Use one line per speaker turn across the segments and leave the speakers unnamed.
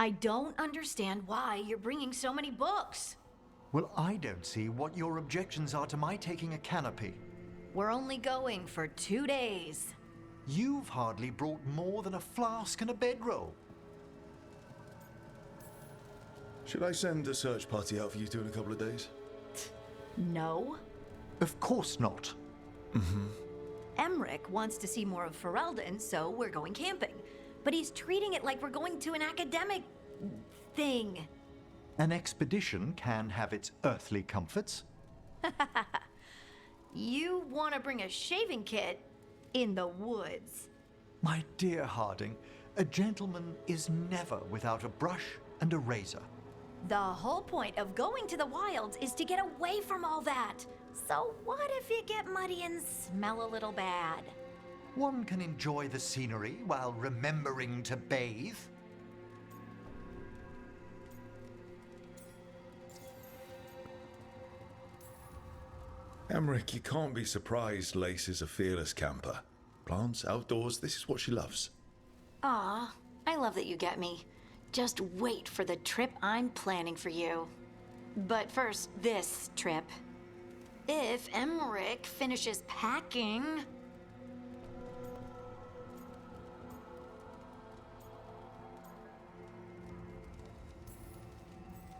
I don't understand why you're bringing so many books.
Well, I don't see what your objections are to my taking a canopy.
We're only going for 2 days.
You've hardly brought more than a flask and a bedroll.
Should I send a search party out for you two in a couple of days?
No.
Of course not.
Emmerich wants to see more of Ferelden, so we're going camping. But he's treating it like we're going to an academic thing.
An expedition can have its earthly comforts.
You want to bring a shaving kit in the woods.
My dear Harding, a gentleman is never without a brush and a razor.
The whole point of going to the wilds is to get away from all that. So what if you get muddy and smell a little bad?
One can enjoy the scenery while remembering to bathe.
Emmerich, you can't be surprised Lace is a fearless camper. Plants, outdoors, this is what she loves.
Aw, I love that you get me. Just wait for the trip I'm planning for you. But first, this trip. If Emmerich finishes packing...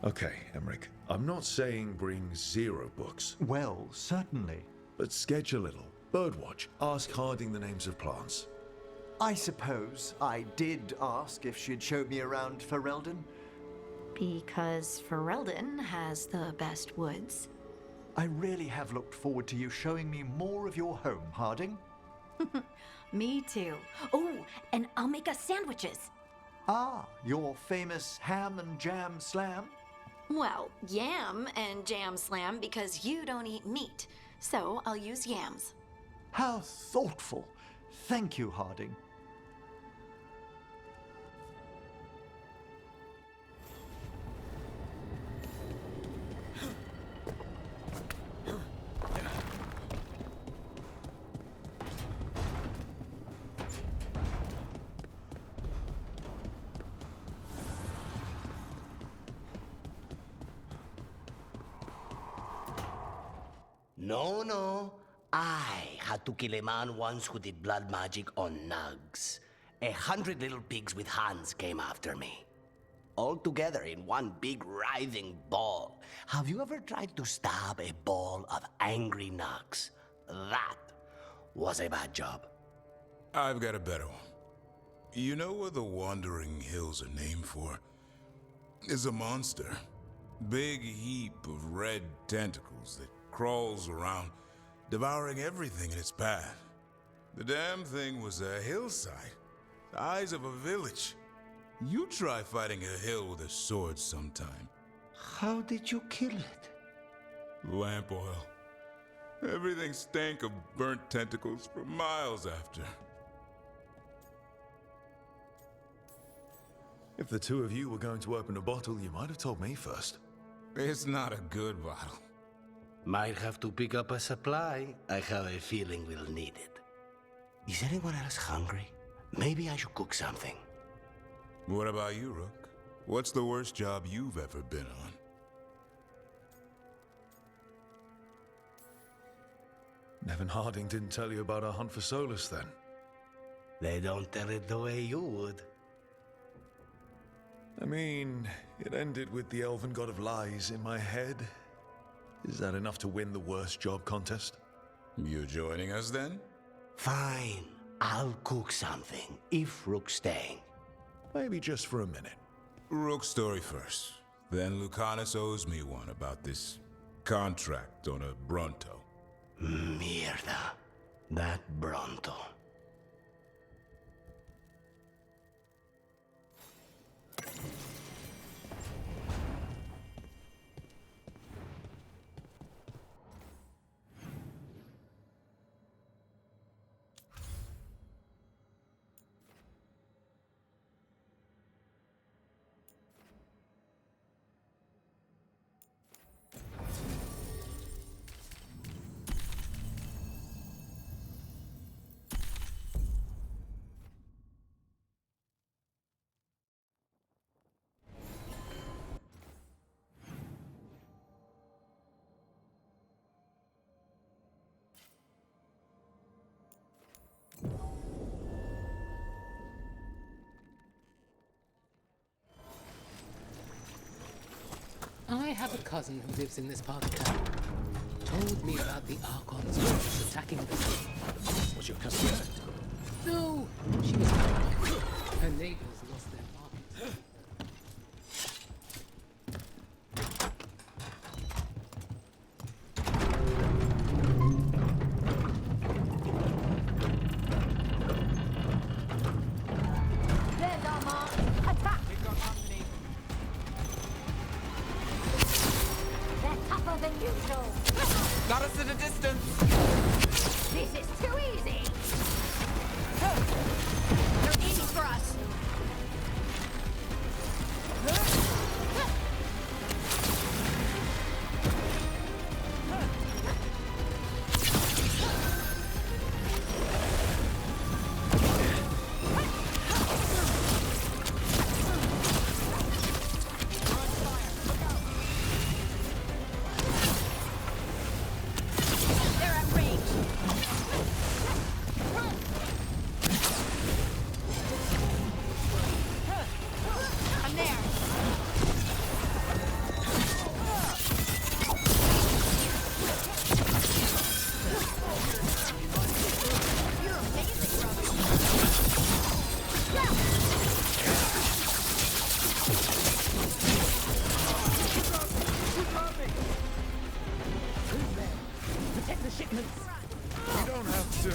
Okay, Emmerich, I'm not saying bring 0 books,
Well, certainly.
but sketch a little. Birdwatch, ask Harding the names of plants.
I suppose I did ask if she'd show me around Ferelden.
Because Ferelden has the best woods.
I really have looked forward to you showing me more of your home, Harding.
Me too. Oh, and I'll make us sandwiches.
Ah, your famous ham and jam slam?
Well, yam and jam slam because you don't eat meat. So I'll use yams.
How thoughtful. Thank you, Harding.
No. I had to kill a man once who did blood magic on nugs. 100 little pigs with hands came after me. All together in one big writhing ball. Have you ever tried to stab a ball of angry nugs? That was a bad job.
I've got a better one. You know what the Wandering Hills are named for? It's a monster. Big heap of red tentacles that crawls around, devouring everything in its path. The damn thing was a hillside, size of a village. You try fighting a hill with a sword sometime.
How did you kill it?
Lamp oil. Everything stank of burnt tentacles for miles after.
If the two of you were going to open a bottle, you might have told me first.
It's not a good bottle.
Might have to pick up a supply. I have a feeling we'll need it. Is anyone else hungry? Maybe I should cook something.
What about you, Rook? What's the worst job you've ever been on?
Nevin Harding didn't tell you about our hunt for Solus then.
They don't tell it the way you would.
I mean, it ended with the elven god of lies in my head. Is that enough to win the worst job contest?
You joining us then?
Fine. I'll cook something, if Rook's staying.
Maybe just for a minute.
Rook's story first. Then Lucanus owes me one about this contract on a Bronto.
Mierda. That Bronto.
have a cousin who lives in this part of town. Told me about the Archon's forces attacking the city.
Was your cousin hurt?
No, she was fine. Her neighbors lost their markets.
There's our mark. Attack!
We've got company.
They're tougher than usual.
Got us at a distance.
This is too easy. They're aiming for us. They're at range. I'm there. You're amazing, brother.
Protect the shipments.
You don't have to...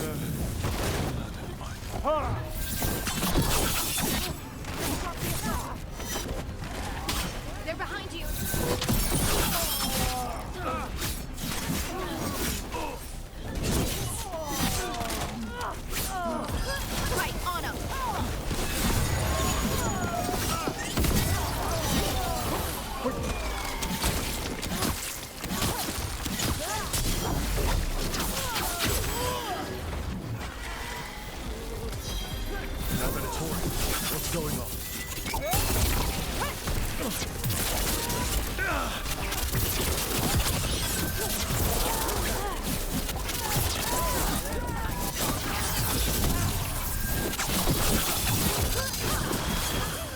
never mind.
They're behind you. Right, on 'em.
Now, Venatori, what's going on?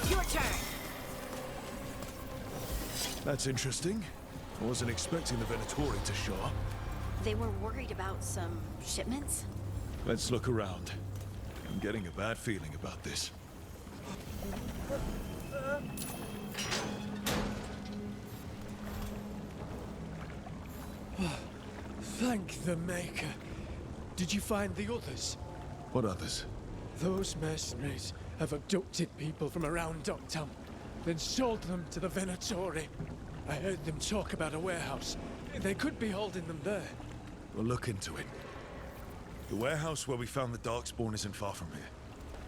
Your turn.
That's interesting. I wasn't expecting the Venatori to show up.
They were worried about some shipments?
Let's look around. I'm getting a bad feeling about this.
Thank the Maker. Did you find the others?
What others?
Those mercenaries have abducted people from around Docktown, then sold them to the Venatori. I heard them talk about a warehouse. They could be holding them there.
We'll look into it. The warehouse where we found the Darkspawn isn't far from here.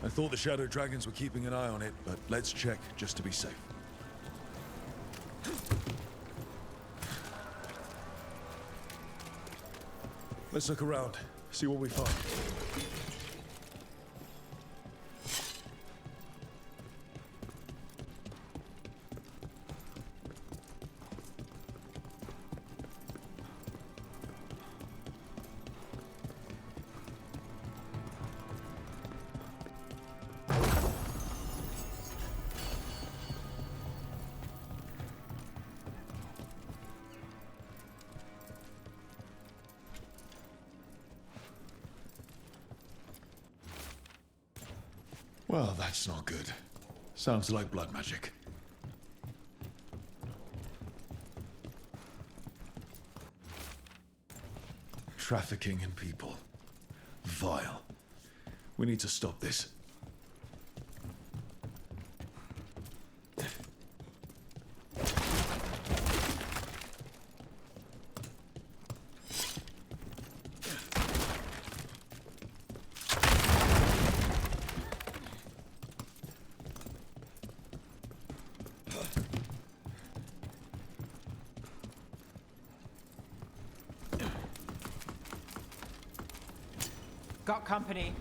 I thought the Shadow Dragons were keeping an eye on it, but let's check just to be safe. Let's look around, see what we find. Well, that's not good. Sounds like blood magic. Trafficking in people. Vile. We need to stop this.
Got company.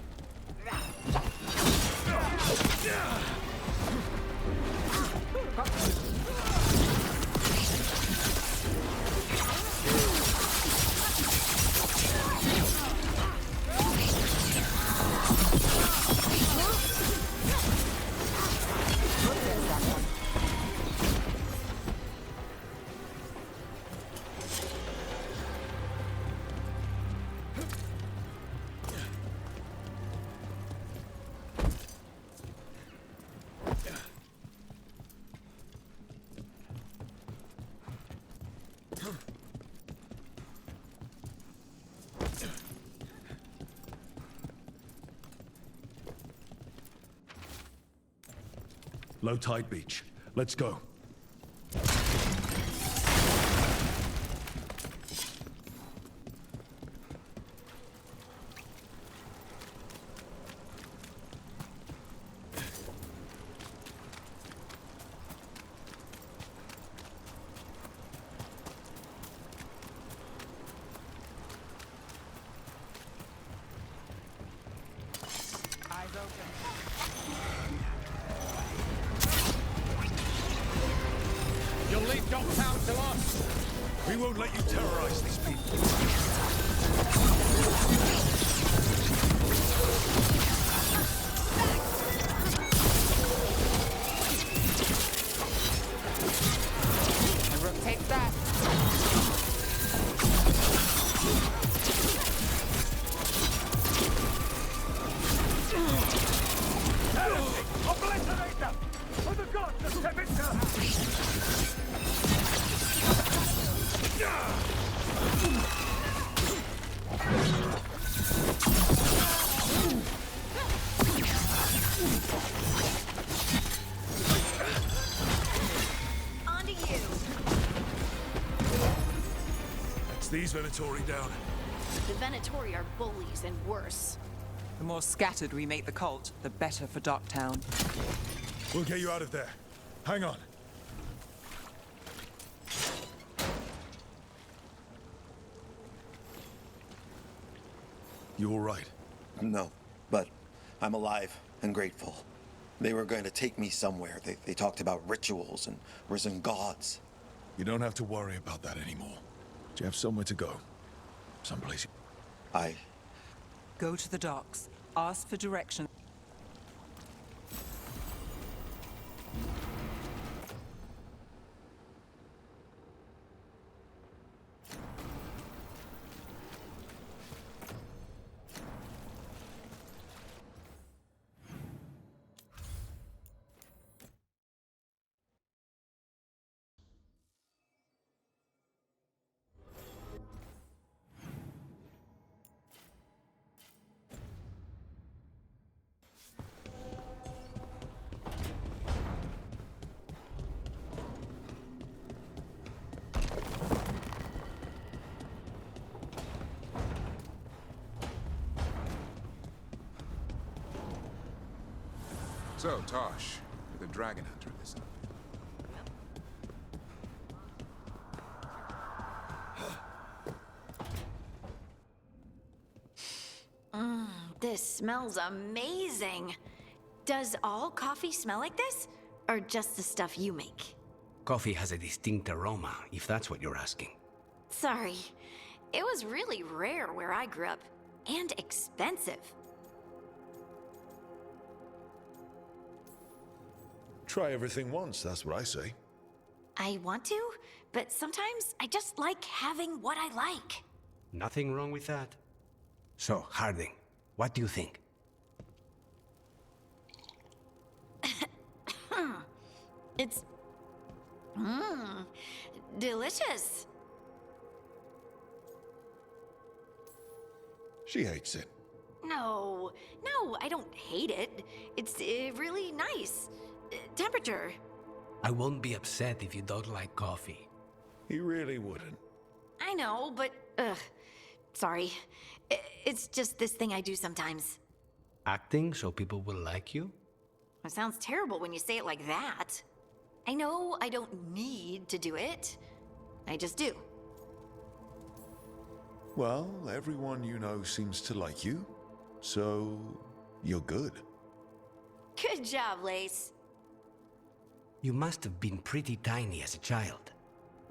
Low tide beach. Let's go.
Eyes open.
You'll leave Dogtown to us.
We won't let you terrorize these people.
And Rook takes that.
Obliterate them! For the gods of Tevinter!
On to you.
It's these Venatori down.
The Venatori are bullies and worse.
The more scattered we make the cult, the better for Darktown.
We'll get you out of there. Hang on. You all right?
No, but I'm alive and grateful. They were going to take me somewhere. They talked about rituals and risen gods.
You don't have to worry about that anymore. Do you have somewhere to go? Someplace.
I...
Go to the docks. Ask for direction.
So, Tosh, you're the dragon hunter this time.
This smells amazing. Does all coffee smell like this? Or just the stuff you make?
Coffee has a distinct aroma, if that's what you're asking.
Sorry. It was really rare where I grew up. And expensive.
Try everything once, that's what I say.
I want to, but sometimes I just like having what I like.
Nothing wrong with that. So, Harding, what do you think?
It's... delicious.
She hates it.
No, I don't hate it. It's really nice. Temperature.
I won't be upset if you don't like coffee.
He really wouldn't.
I know, but... sorry. It's just this thing I do sometimes.
Acting so people will like you?
It sounds terrible when you say it like that. I know I don't need to do it. I just do.
Well, everyone you know seems to like you, so you're good.
Good job, Lace.
You must have been pretty tiny as a child.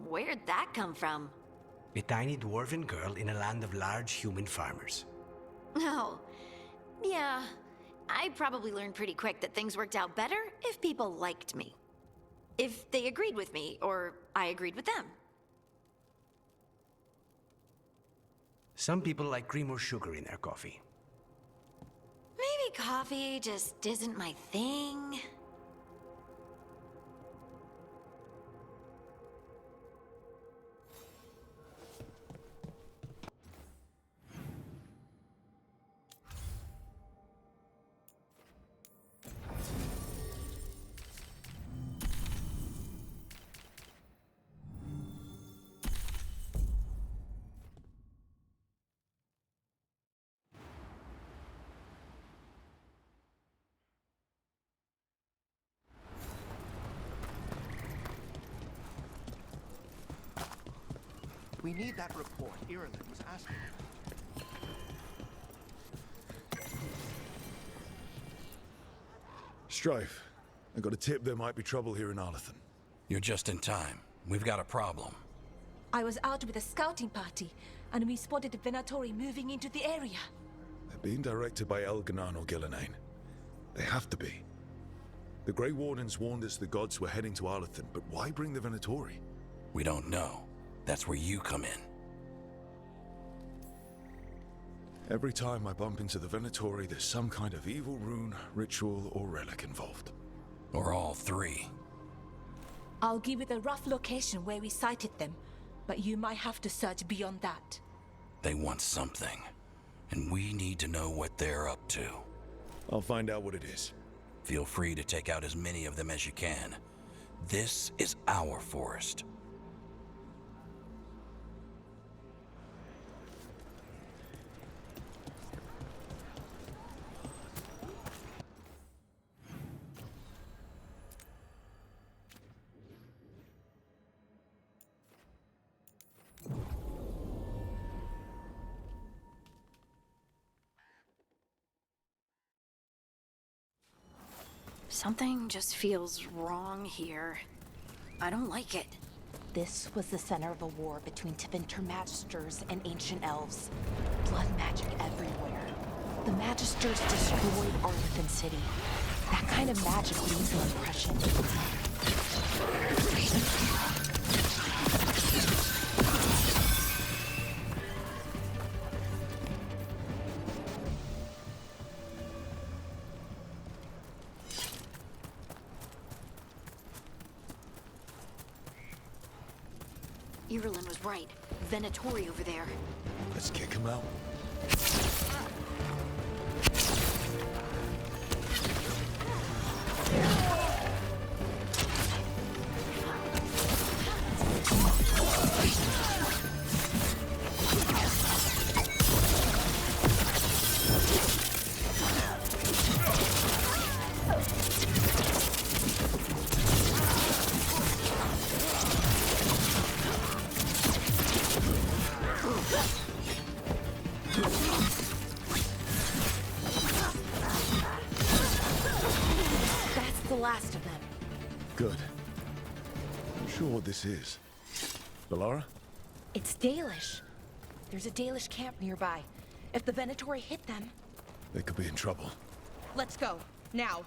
Where'd that come from?
A tiny dwarven girl in a land of large human farmers.
Oh, yeah. I probably learned pretty quick that things worked out better if people liked me. If they agreed with me, or I agreed with them.
Some people like cream or sugar in their coffee.
Maybe coffee just isn't my thing.
We need that report Ireland was asking for.
Strife, I got a tip there might be trouble here in Arlathan.
You're just in time. We've got a problem.
I was out with a scouting party, and we spotted the Venatori moving into the area.
They're being directed by Elganan or Gillenane. They have to be. The Grey Wardens warned us the gods were heading to Arlathan, but why bring the Venatori?
We don't know. That's where you come in.
Every time I bump into the Venatori, there's some kind of evil rune, ritual, or relic involved.
Or all three.
I'll give you the rough location where we sighted them, but you might have to search beyond that.
They want something, and we need to know what they're up to.
I'll find out what it is.
Feel free to take out as many of them as you can. This is our forest.
Something just feels wrong here. I don't like it.
This was the center of a war between Tevinter Magisters and ancient elves. Blood magic everywhere. The Magisters destroyed Arlathan City. That kind of magic leaves an impression.
Ireland was right. Venatori over there.
Let's kick him out.
That's the last of them.
Good. I'm sure what this is. Valara?
It's Dalish. There's a Dalish camp nearby. If the Venatori hit them...
They could be in trouble.
Let's go. Now.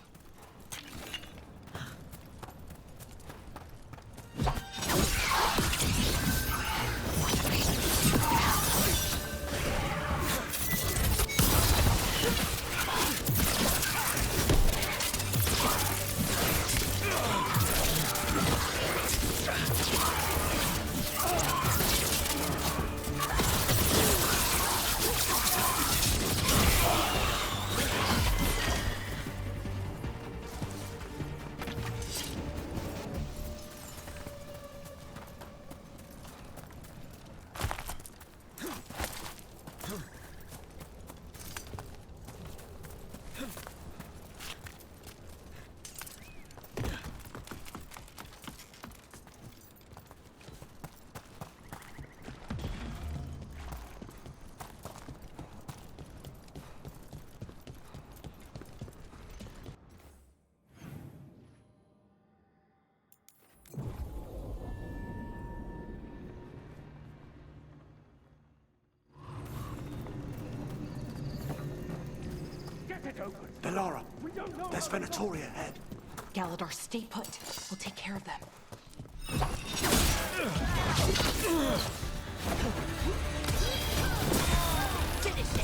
Valara, there's Venatori ahead.
Galadar, stay put. We'll take care of them. Finish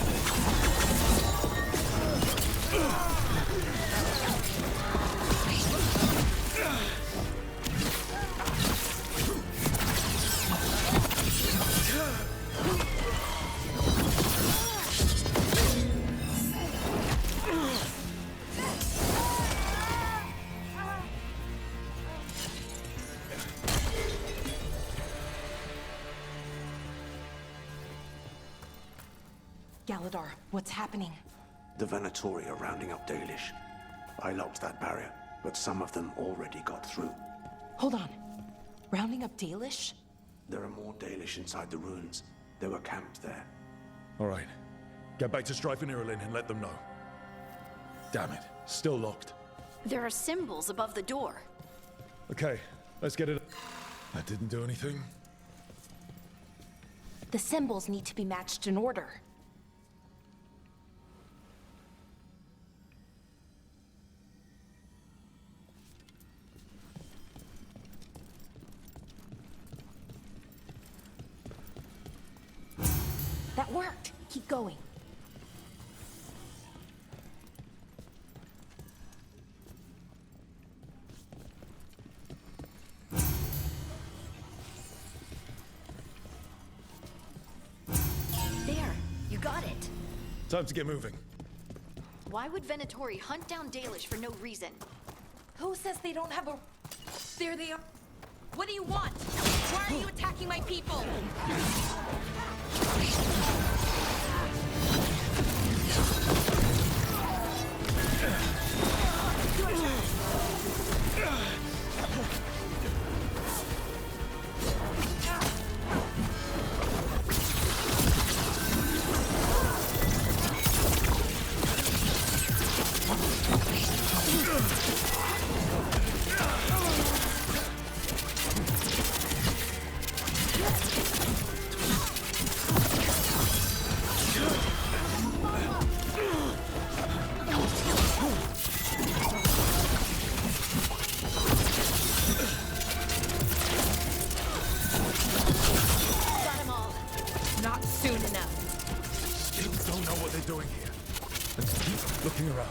Galadar, what's happening?
The Venatori are rounding up Dalish. I locked that barrier, but some of them already got through.
Hold on. Rounding up Dalish?
There are more Dalish inside the ruins. They were camped there.
All right. Get back to Strife and Irelin and let them know. Damn it. Still locked.
There are symbols above the door.
Okay, let's get it. That didn't do anything.
The symbols need to be matched in order. That worked. Keep going.
There, you got it.
Time to get moving.
Why would Venatori hunt down Dalish for no reason?
Who says they don't have a...
There they are. What do you want? Why are you attacking my people?
Looking around.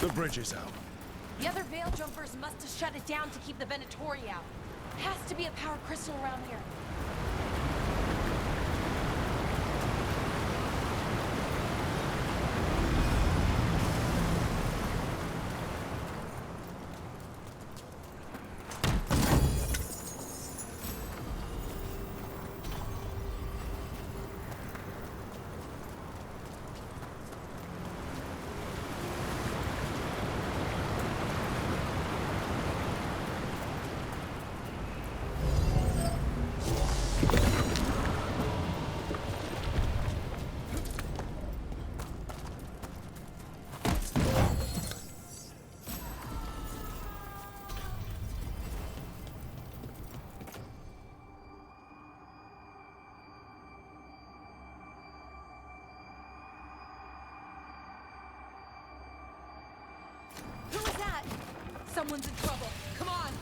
The bridge is out.
The other Veil Jumpers must have shut it down to keep the Venatori out. Has to be a power crystal around here. Who is that? Someone's in trouble. Come on!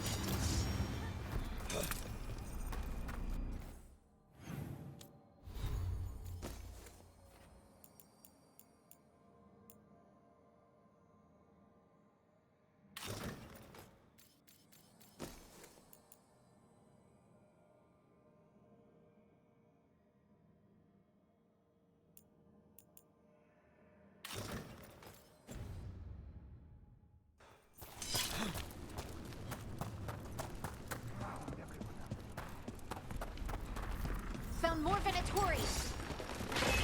Found more Venatori.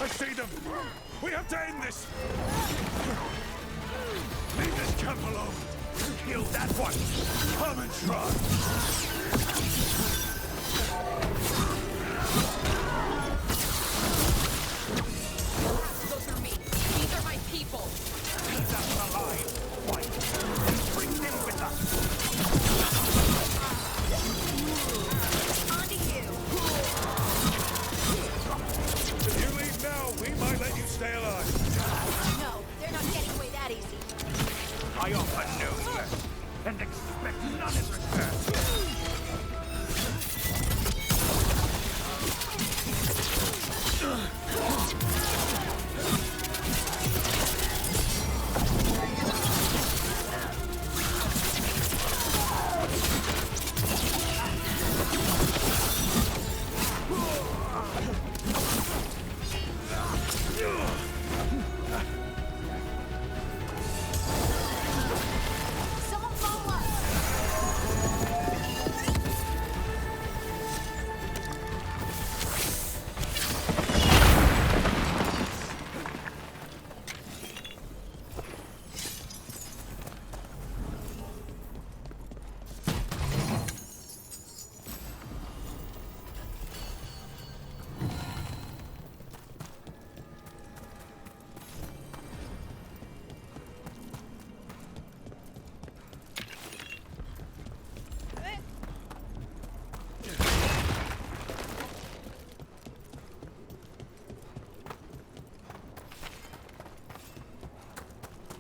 I see them! We have to end this! Leave this camp alone! Kill that one! Come and try!
Those are me. These are my people.
Leave us alive! White! Bring them with us!
On to you!
If you leave now, we might let you stay alive.
No, they're not getting away that easy.
I offer no less, and expect none in return.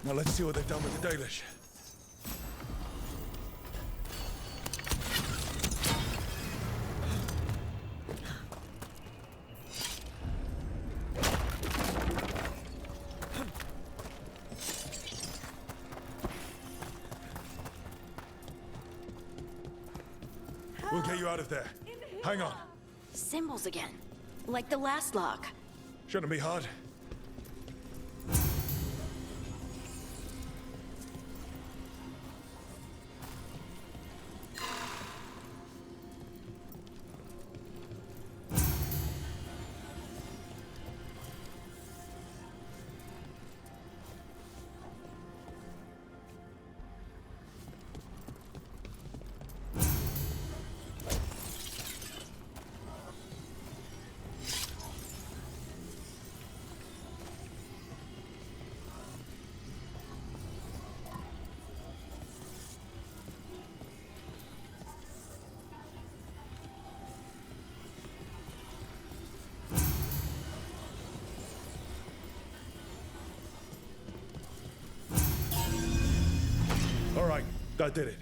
Now let's see what they've done with the Dalish. We'll get you out of there. Hang on.
Symbols again. Like the last lock.
Shouldn't be hard. All right, that did it.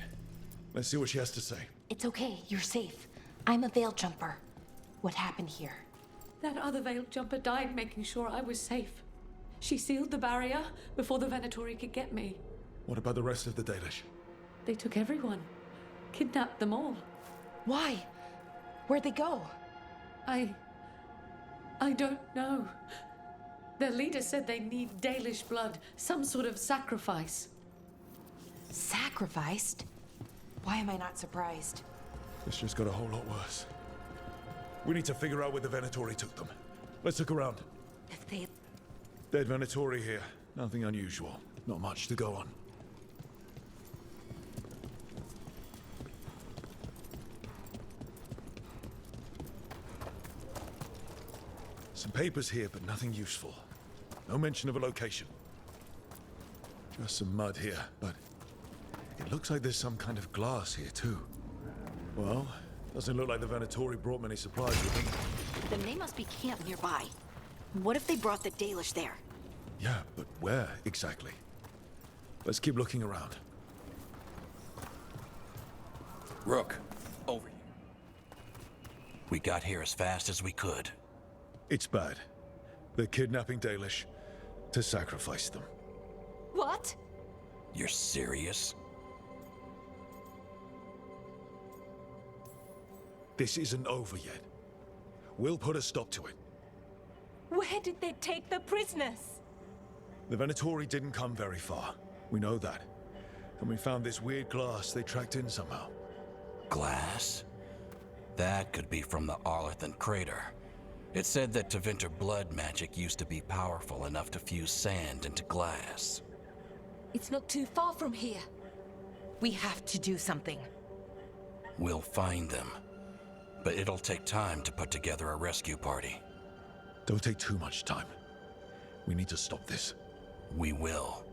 Let's see what she has to say.
It's okay, you're safe. I'm a veil jumper. What happened here?
That other veiled jumper died making sure I was safe. She sealed the barrier before the Venatori could get me.
What about the rest of the Dalish?
They took everyone. Kidnapped them all.
Why? Where'd they go?
I don't know. Their leader said they need Dalish blood, some sort of sacrifice.
Sacrificed? Why am I not surprised?
This just got a whole lot worse. We need to figure out where the Venatori took them. Let's look around.
If they...
Dead Venatori here. Nothing unusual. Not much to go on. Some papers here, but nothing useful. No mention of a location. Just some mud here, but it looks like there's some kind of glass here too. Well, doesn't look like the Venatori brought many supplies with them.
Then they must be camped nearby. What if they brought the Dalish there?
Yeah, but where exactly? Let's keep looking around.
Rook, over here. We got here as fast as we could.
It's bad. They're kidnapping Dalish to sacrifice them.
What?
You're serious?
This isn't over yet. We'll put a stop to it.
Where did they take the prisoners?
The Venatori didn't come very far. We know that. And we found this weird glass they tracked in somehow.
Glass? That could be from the Arlathan crater. It said that Tevinter blood magic used to be powerful enough to fuse sand into glass.
It's not too far from here.
We have to do something.
We'll find them. But it'll take time to put together a rescue party.
Don't take too much time. We need to stop this.
We will.